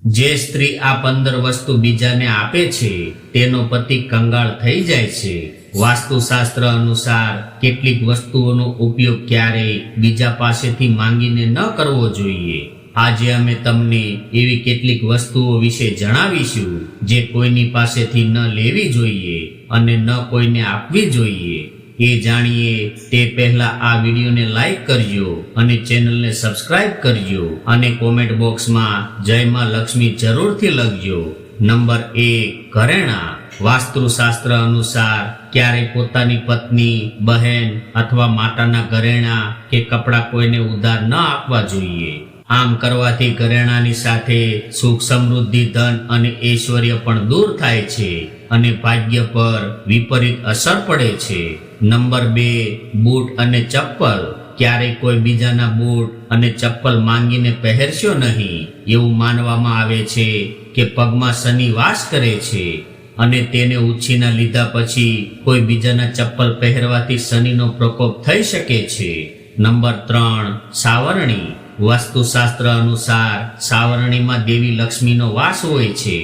જે સ્ત્રી આ 15 વસ્તુ બીજાને આપે છે તેનો પતિ કંગાળ થઈ જાય છે। વાસ્તુશાસ્ત્ર અનુસાર કેટલીક વસ્તુઓનો ઉપયોગ ક્યારેય બીજા પાસેથી માંગીને ન કરવો જોઈએ। આજે અમે તમને એવી કેટલીક વસ્તુઓ વિશે જણાવીશું જે કોઈની પાસેથી ન લેવી જોઈએ અને ન કોઈને આપવી જોઈએ। એ જાણીએ તે પહેલા આ વિડીયોને લાઈક કરજો અને ચેનલને સબસ્ક્રાઇબ કરજો અને કોમેન્ટ બોક્સમાં જય માં લક્ષ્મી જરૂરથી લખજો। નંબર 1, ઘરેણાં। વાસ્તુશાસ્ત્ર અનુસાર ક્યારેય પોતાની પત્ની, બહેન અથવા માતાના ઘરેણાં કે કપડાં કોઈને ઉધાર ન આપવા જોઈએ। આમ કરવાથી ઘરેણાની સાથે સુખ, સમૃદ્ધિ, ધન અને ઐશ્વર્ય પણ દૂર થાય છે અને ભાગ્ય પર વિપરીત અસર પડે છે। નંબર 2, બૂટ અને ચપ્પલ। ક્યારેય કોઈ બીજાના બૂટ અને ચપ્પલ માંગીને પહેરશો નહીં। એવું માનવામાં આવે છે કે પગમાં શનિ વાસ કરે છે અને તેને ઉછીના લીધા પછી કોઈ બીજાના ચપ્પલ પહેરવાથી શનિનો પ્રકોપ થઈ શકે છે। નંબર 3, સાવરણી। વાસ્તુશાસ્ત્ર અનુસાર સાવરણીમાં દેવી લક્ષ્મીનો વાસ હોય છે।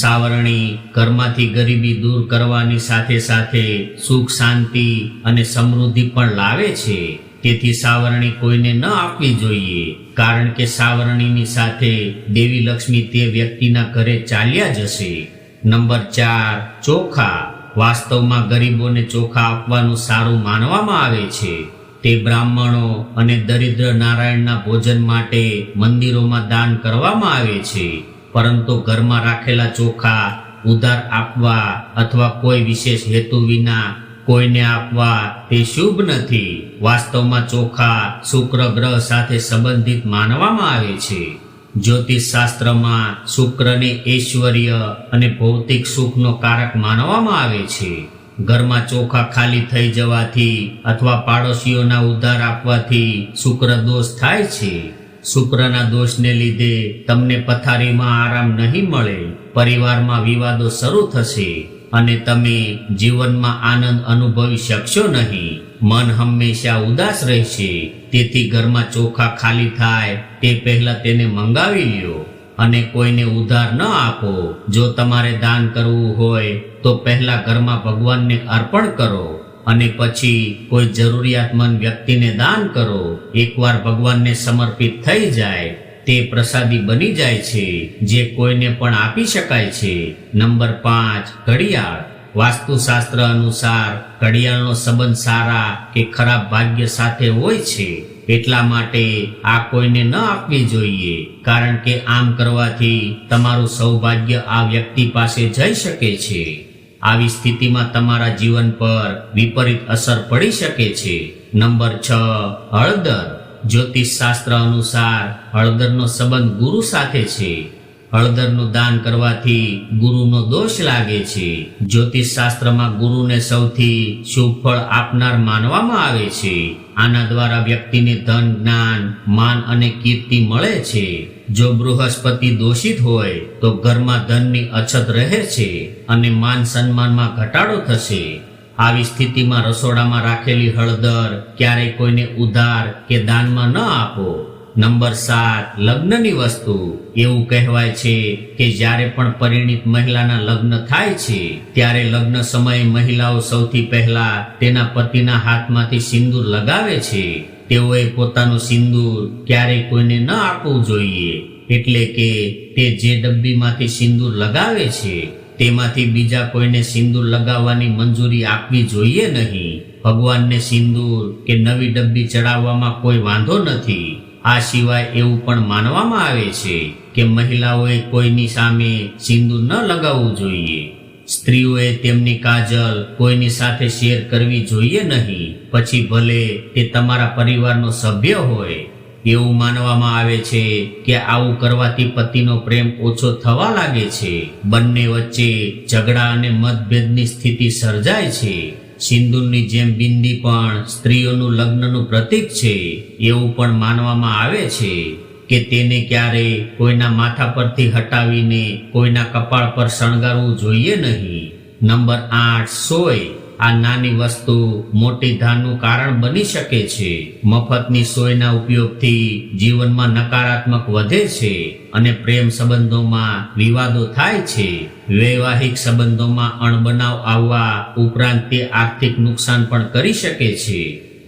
સાવરણી ઘરમાંથી ગરીબી દૂર કરવાની સાથે સાથે સુખ, શાંતિ અને સમૃદ્ધિ પણ લાવે છે। તેથી સાવરણી કોઈને ન આપવી જોઈએ, કારણ કે સાવરણીની સાથે દેવી લક્ષ્મી તે વ્યક્તિના ઘરે ચાલ્યા જશે। નંબર 4, ચોખા। વાસ્તવમાં ગરીબોને ચોખા આપવાનું સારું માનવામાં આવે છે। તે બ્રાહ્મણો અને દરિદ્ર નારાયણના ભોજન માટે મંદિરોમાં દાન કરવામાં આવે છે, પરંતુ ઘરમાં રાખેલા ચોખા ઉધાર આપવા અથવા કોઈ વિશેષ હેતુ વિના કોઈને આપવા તે શુભ નથી। વાસ્તવમાં ચોખા શુક્ર ગ્રહ સાથે સંબંધિત માનવામાં આવે છે। જ્યોતિષ શાસ્ત્રમાં શુક્રને ઐશ્વર્ય અને ભૌતિક સુખનો કારક માનવામાં આવે છે। ઘરમાં ચોખા ખાલી થઈ જવાથી અથવા પાડોશીઓના ઉધાર આપવાથી શુક્ર દોષ થાય છે। શુક્રના દોષને લીધે તમને પથારીમાં આરામ નહીં મળે, પરિવારમાં વિવાદો શરૂ થશે અને તમે જીવનમાં આનંદ અનુભવી શકશો નહીં। મન હંમેશા ઉદાસ રહેશે। તેથી ઘરમાં ચોખા ખાલી થાય તે પહેલા તેને મંગાવી લ્યો અને કોઈને ઉધાર ન આપો। જો તમારે દાન કરવું હોય તો પહેલા ઘરમાં ભગવાનને અર્પણ કરો અને પછી કોઈ જરૂરિયાતમંદ વ્યક્તિને દાન કરો। એકવાર ભગવાનને સમર્પિત થઈ જાય તે પ્રસાદી બની જાય છે જે કોઈને પણ આપી શકાય છે। નંબર 5, ઘડિયાળ। વાસ્તુશાસ્ત્ર અનુસાર ઘડિયાળનો સંબંધ સારા કે ખરાબ ભાગ્ય સાથે હોય છે, એટલા માટે આ કોઈને ન આપવી જોઈએ, કારણ કે આમ કરવાથી તમારું સૌભાગ્ય આ વ્યક્તિ પાસે જઈ શકે છે। આવી સ્થિતિમાં તમારા જીવન પર વિપરીત અસર પડી શકે છે। નંબર 6, હળદર। જ્યોતિષ શાસ્ત્ર અનુસાર હળદરનો સંબંધ ગુરુ સાથે છે। હળદરનું દાન કરવાથી ગુરુનો દોષ લાગે છે। જ્યોતિષ શાસ્ત્રમાં ગુરુને સૌથી શુભ ફળ આપનાર માનવામાં આવે છે। આના દ્વારા વ્યક્તિને ધન, જ્ઞાન, માન અને કીર્તિ મળે છે। જો બૃહસ્પતિ દોષિત હોય તો ઘરમાં ધનની અછત રહે છે અને માન સન્માનમાં ઘટાડો થશે। આવી સ્થિતિમાં રસોડામાં રાખેલી હળદર ક્યારેય કોઈને ઉધાર કે દાનમાં ન આપો। નંબર 7, લગ્નની વસ્તુ। એવું કહેવાય છે કે જ્યારે પણ પરિણીત મહિલાના લગ્ન થાય છે ત્યારે લગ્ન સમયે મહિલાઓ સૌથી પહેલા તેના પતિના હાથમાંથી સિંદૂર લગાવે છે। તેઓએ પોતાનું સિંદૂર ક્યારેય કોઈને ન આપવું જોઈએ, એટલે કે તે જે ડબ્બીમાંથી સિંદૂર લગાવે છે તેમાંથી બીજા કોઈને સિંદૂર લગાવવાની મંજૂરી આપવી જોઈએ નહીં। ભગવાનને સિંદૂર કે નવી ડબ્બી ચડાવવામાં કોઈ વાંધો નથી। આ સિવાય એવું પણ માનવામાં આવે છે કે મહિલાઓએ કોઈની સામે સિંદૂર ન લગાવવું જોઈએ। સ્ત્રીઓએ તેમની કાજલ કોઈની સાથે શેર કરવી જોઈએ નહીં, પછી ભલે તે તમારા પરિવારનો સભ્ય હોય। એવું માનવામાં આવે છે કે આવું કરવાથી પતિનો પ્રેમ ઓછો થવા લાગે છે, બંને વચ્ચે ઝઘડા અને મતભેદની સ્થિતિ સર્જાય છે। સિંદૂરની જેમ બિંદી પણ સ્ત્રીઓનું લગ્નનું પ્રતીક છે। એવું પણ માનવામાં આવે છે કે તેને ક્યારેય કોઈના માથા પરથી હટાવીને કોઈના કપાળ પર શણગારવું જોઈએ નહીં। નંબર 8, સોય। આ નાની વસ્તુ મોટી ધારનું કારણ બની શકે છે. મફતની સોયના ઉપયોગથી જીવનમાં નકારાત્મક વધે છે અને પ્રેમ સંબંધોમાં વિવાદો થાય છે. વૈવાહિક સંબંધોમાં અણબનાવ આવવા ઉપરાંત તે આર્થિક નુકસાન પણ કરી શકે છે.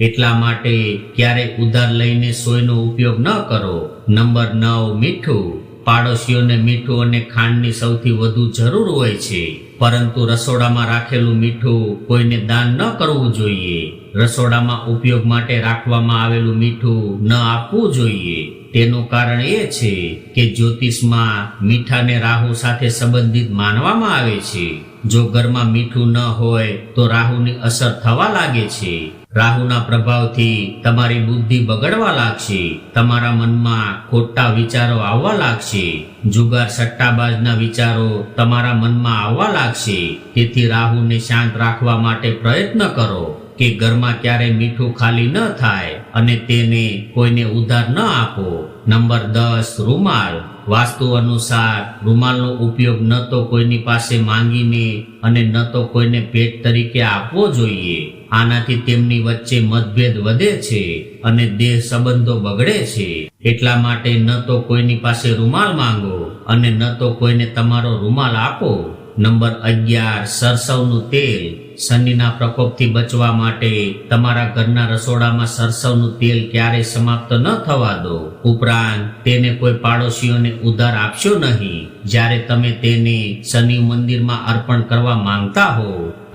એટલા માટે ક્યારેય ઉધાર લઈને સોયનો ઉપયોગ ન કરો. નંબર 9, મીઠું. પાડોશીઓને મીઠું અને ખાંડની સૌથી વધુ જરૂર હોય છે, પરંતુ રસોડામાં રાખેલું મીઠું કોઈને દાન ન કરવું જોઈએ. રસોડામાં ઉપયોગ માટે રાખવામાં આવેલું મીઠું ન આપવું જોઈએ. તેનું કારણ એ છે કે જ્યોતિષમાં મીઠાને રાહુ સાથે સંબંધિત માનવામાં આવે છે. જો ઘરમાં મીઠું ન હોય તો રાહુની અસર થવા લાગે છે. રાહુના પ્રભાવથી તમારી બુદ્ધિ બગડવા લાગશે. તમારા મનમાં ખોટા વિચારો આવવા લાગશે. જુગાર સટ્ટાબાજના વિચારો તમારા મનમાં આવવા લાગશે. તેથી રાહુને શાંત રાખવા માટે પ્રયત્ન કરો કે ઘરમાં ક્યારેય મીઠું ખાલી ન થાય અને તેને કોઈને ઉધાર ન આપો. નંબર 10, રૂમાલ. વાસ્તુ અનુસાર રૂમાલનો ઉપયોગ ન તો કોઈની પાસે માંગીને અને ન તો કોઈને ભેટ તરીકે આપવો જોઈએ. આનાથી તેમની વચ્ચે મતભેદ વધે છે અને દેહ સંબંધો બગડે છે. એટલા માટે ન તો કોઈની પાસે રૂમાલ માંગો અને ન તો કોઈને તમારો રૂમાલ આપો. નંબર 11, સરસવનું તેલ. શનિના પ્રકોપથી બચવા માટે તમારા ઘરના રસોડામાં સરસવનું તેલ ક્યારેય સમાપ્ત ન થવા દો. ઉપરાંત તેને કોઈ પાડોશીઓને ઉધાર આપશો નહીં. જ્યારે તમે તેને શનિ મંદિરમાં અર્પણ કરવા માંગતા હો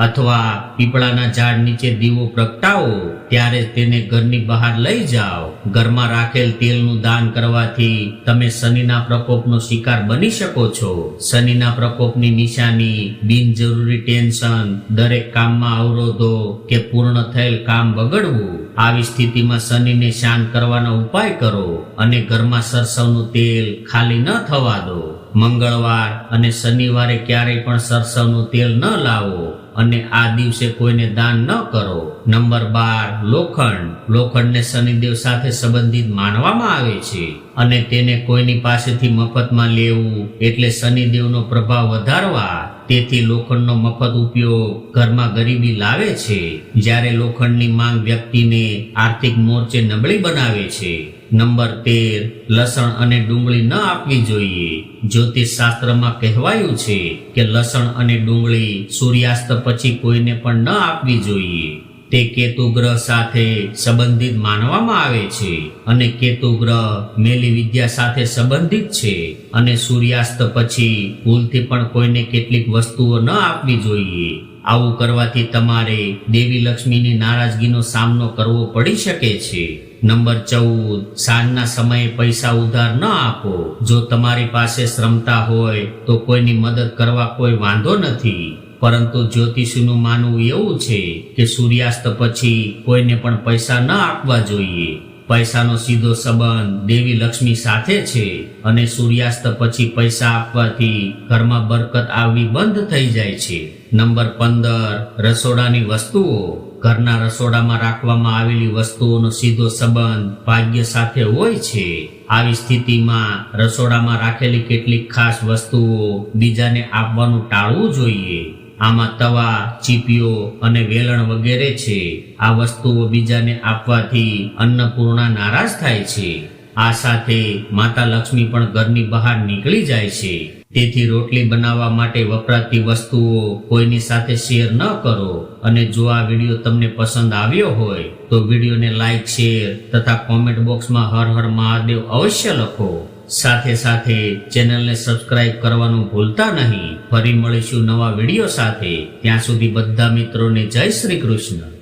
અથવા પીપળાના ઝાડ નીચે દીવો પ્રગટાવો ત્યારે તેને ઘરની બહાર લઈ જાઓ. ઘરમાં રાખેલ તેલનું દાન કરવાથી તમે શનિના પ્રકોપનો શિકાર બની શકો છો. શનિના પ્રકોપની નિશાની બિનજરૂરી ટેન્શન, દરેક કામમાં અવરોધો કે પૂર્ણ થયેલ કામ બગડવું. આવી સ્થિતિમાં શનિને શાંત કરવાનો ઉપાય કરો અને ઘરમાં સરસવનું તેલ ખાલી ન થવા દો. મંગળવાર અને શનિવારે ક્યારેય પણ સરસવનું તેલ ન લાવો અને આ દિવસે કોઈને દાન ન કરો. નંબર 12, લોખંડ. લોખંડને શનિદેવ સાથે સંબંધિત માનવામાં આવે છે અને તેને કોઈની પાસેથી મફતમાં લેવું એટલે શનિદેવનો પ્રભાવ વધારવા. તેથી લોખંડનો મફત ઉપયોગ ઘરમાં ગરીબી લાવે છે, જ્યારે લોખંડની માંગ વ્યક્તિને આર્થિક મોરચે નબળી બનાવે છે. નંબર 13, લસણ અને ડુંગળી ન આપવી જોઈએ. જ્યોતિષ શાસ્ત્રમાં કહેવાયું છે કે લસણ અને ડુંગળી સૂર્યાસ્ત પછી કોઈને પણ ન આપવી જોઈએ. તે કેતુ ગ્રહ સાથે સંબંધિત માનવામાં આવે છે અને કેતુ ગ્રહ મેલી વિદ્યા સાથે સંબંધિત છે અને સૂર્યાસ્ત પછી ભૂલથી પણ કોઈને કેટલીક વસ્તુઓ ન આપવી જોઈએ. આવું કરવાથી તમારે દેવી લક્ષ્મીની નારાજગીનો સામનો કરવો પડી શકે છે. નંબર 14, સાંજના સમયે પૈસા ઉધાર ન આપો. જો તમારી પાસે શ્રમતા હોય તો કોઈની મદદ કરવા કોઈ વાંધો નથી, પરંતુ જ્યોતિષીનું માનવું એવું છે કે સૂર્યાસ્ત પછી કોઈને પણ પૈસા ન આપવા જોઈએ. પૈસાનો સીધો સંબંધ દેવી લક્ષ્મી સાથે છે અને સૂર્યાસ્ત પછી પૈસા આપવાથી ઘરમાં બરકત આવવી બંધ થઈ જાય છે. નંબર 15, રસોડાની વસ્તુઓ. ઘરના રસોડામાં રાખવામાં આવેલી વસ્તુઓનો સીધો સંબંધ ભાગ્ય સાથે હોય છે. આવી સ્થિતિમાં રસોડામાં રાખેલી કેટલીક ખાસ વસ્તુઓ બીજાને આપવાનું ટાળવું જોઈએ. આમાં તવા, ચીપીઓ અને વેલણ વગેરે છે. આ વસ્તુઓ બીજાને આપવાથી અન્નપૂર્ણા નારાજ થાય છે. આ સાથે માતા લક્ષ્મી પણ ઘરની બહાર નીકળી જાય છે. તેથી રોટલી બનાવવા માટે વપરાતી વસ્તુઓ કોઈની સાથે શેર ન કરો. અને જો આ વિડીયો તમને પસંદ આવ્યો હોય તો વિડીયોને લાઈક, શેર તથા કોમેન્ટ બોક્સમાં હર હર મહાદેવ અવશ્ય લખો. સાથે સાથે ચેનલને સબસ્ક્રાઇબ કરવાનું ભૂલતા નહીં. ફરી મળીશું નવા વિડીયો સાથે. ત્યાં સુધી બધા મિત્રોને જય શ્રી કૃષ્ણ.